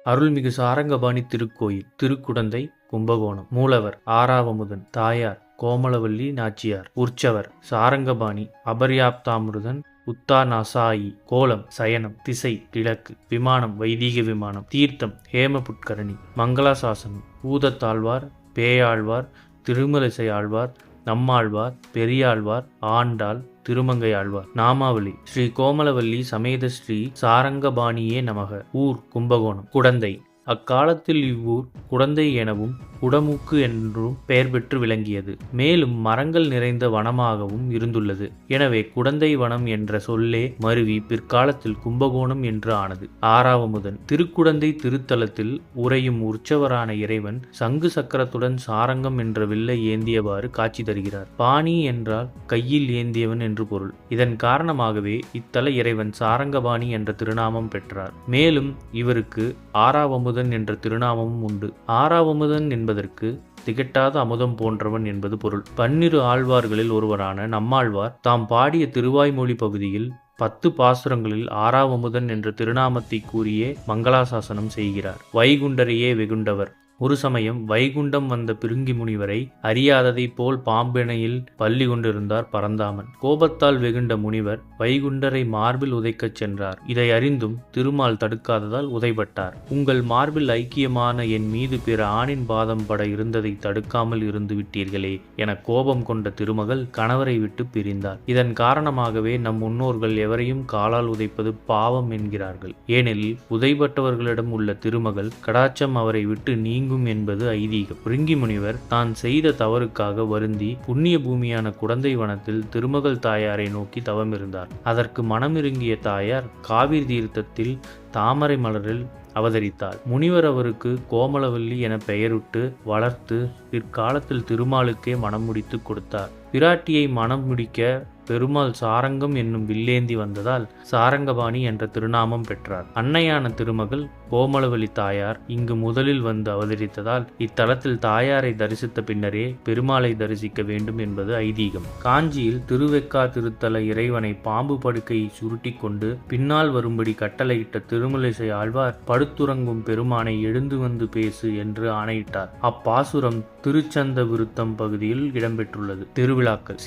அருள்மிகு சாரங்கபாணி திருக்கோயில், திருக்குடந்தை, கும்பகோணம். மூலவர் ஆறாவமுதன். தாயார் கோமலவல்லி நாச்சியார். உற்சவர் சாரங்கபாணி அபர்யாப்தாமிருதன் உத்தாநாசாயி. கோலம் சயனம். திசை கிழக்கு. விமானம் வைதீக விமானம். தீர்த்தம் ஹேமபுட்கரணி. மங்களாசாசனம் பூதத்தாழ்வார், பேயாழ்வார், திருமலிசை ஆழ்வார், நம்மாழ்வார், பெரியாழ்வார், ஆண்டாள், திருமங்கை ஆழ்வார். நாமாவளி: ஸ்ரீ கோமலவல்லி சமேத ஸ்ரீ சாரங்கபாணியே நமக. ஊர் கும்பகோணம். குடந்தை: அக்காலத்தில் இவ்வூர் குடந்தை எனவும் குடமூக்கு என்றும் பெயர் பெற்று விளங்கியது. மேலும் மரங்கள் நிறைந்த வனமாகவும் இருந்துள்ளது. எனவே குடந்தை வனம் என்ற சொல்லே மருவி பிற்காலத்தில் கும்பகோணம் என்று ஆனது. ஆறாவமுதன்: திருக்குடந்தை திருத்தலத்தில் உறையும் உற்சவரான இறைவன் சங்கு சக்கரத்துடன் சாரங்கம் என்ற வில்லை ஏந்தியவாறு காட்சி தருகிறார். பாணி என்றால் கையில் ஏந்தியவன் என்று பொருள். இதன் காரணமாகவே இத்தல இறைவன் சாரங்கபாணி என்ற திருநாமம் பெற்றார். மேலும் இவருக்கு ஆறாவமுதன் என்ற திருநாமமும் உண்டு. ஆறாவமுதன் என்பதற்கு திகட்டாத அமுதம் போன்றவன் என்பது பொருள். 12 ஆழ்வார்களில் ஒருவரான நம்மாழ்வார் தாம் பாடிய திருவாய்மொழி பகுதியில் 10 பாசுரங்களில் ஆறாவமுதன் என்ற திருநாமத்தை கூறியே மங்களாசாசனம் செய்கிறார். வைகுண்டரையே வெகுண்டவர்: ஒரு சமயம் வைகுண்டம் வந்த பிருங்கி முனிவரை அறியாததைப் போல் பாம்பினையில் பள்ளி கொண்டிருந்தார் பரந்தாமன். கோபத்தால் வெகுண்ட முனிவர் வைகுண்டரை மார்பில் உதைக்கச் சென்றார். இதை அறிந்தும் திருமால் தடுக்காததால் உதைபட்டார். உங்கள் மார்பில் ஐக்கியமான என் மீது பிற ஆணின் பாதம் பட இருந்ததை தடுக்காமல் இருந்து விட்டீர்களே என கோபம் கொண்ட திருமகள் கணவரை விட்டு பிரிந்தார். இதன் காரணமாகவே நம் முன்னோர்கள் எவரையும் காலால் உதைப்பது பாவம் என்கிறார்கள். ஏனெனில் உதைபட்டவர்களிடம் உள்ள திருமகள் கடாட்சம் அவரை விட்டு நீங்க என்பது ஐதீகம். பிருங்கி முனிவர் தான் செய்த தவறுக்காக வருந்தி புண்ணிய பூமியான குடந்தை வனத்தில் திருமகள் தாயாரை நோக்கி தவம் இருந்தார். அதற்கு மனமிருங்கிய தாயார் காவிரி தீர்த்தத்தில் தாமரை மலரில் அவதரித்தார். முனிவர் அவருக்கு கோமலவல்லி என பெயரிட்டு வளர்த்து பிற்காலத்தில் திருமாலுக்கே மனம் முடித்து கொடுத்தார். பிராட்டியை மனம் முடிக்க பெருமாள் சாரங்கம் என்னும் வில்லேந்தி வந்ததால் சாரங்கபாணி என்ற திருநாமம் பெற்றார். அன்னையான திருமகள் கோமலவல்லி தாயார் இங்கு முதலில் வந்து அவதரித்ததால் இத்தலத்தில் தாயாரை தரிசித்த பின்னரே பெருமாளை தரிசிக்க வேண்டும் என்பது ஐதீகம். காஞ்சியில் திருவெக்கா திருத்தல இறைவனை பாம்பு படுக்கையை சுருட்டி கொண்டு பின்னால் வரும்படி கட்டளையிட்ட திருமலிசை ஆழ்வார் படுத்துறங்கும் பெருமானை எழுந்து வந்து பேசு என்று ஆணையிட்டார். அப்பாசுரம் திருச்சந்த விருத்தம் பகுதியில் இடம்பெற்றுள்ளது. திருவிழாக்கள்: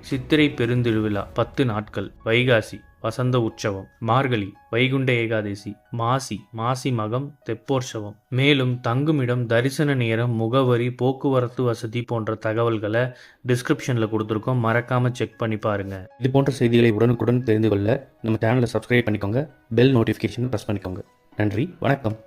சித்திரை பெருந்திருவிழா 10 நாட்கள். வைகாசி வசந்த உற்சவம். மார்கழி வைகுண்ட ஏகாதசி. மாசி மகம் தெப்போற்சவம். மேலும் தங்குமிடம், தரிசன நேரம், முகவரி, போக்குவரத்து வசதி போன்ற தகவல்களை டிஸ்கிரிப்ஷன்ல கொடுத்துருக்கோம். மறக்காம செக் பண்ணி பாருங்க. இது போன்ற செய்திகளை உடனுக்குடன் தெரிந்து கொள்ள நம்ம சேனலை சப்ஸ்கிரைப் பண்ணிக்கோங்க. பெல் நோட்டிஃபிகேஷன் ப்ரெஸ் பண்ணிக்கோங்க. நன்றி, வணக்கம்.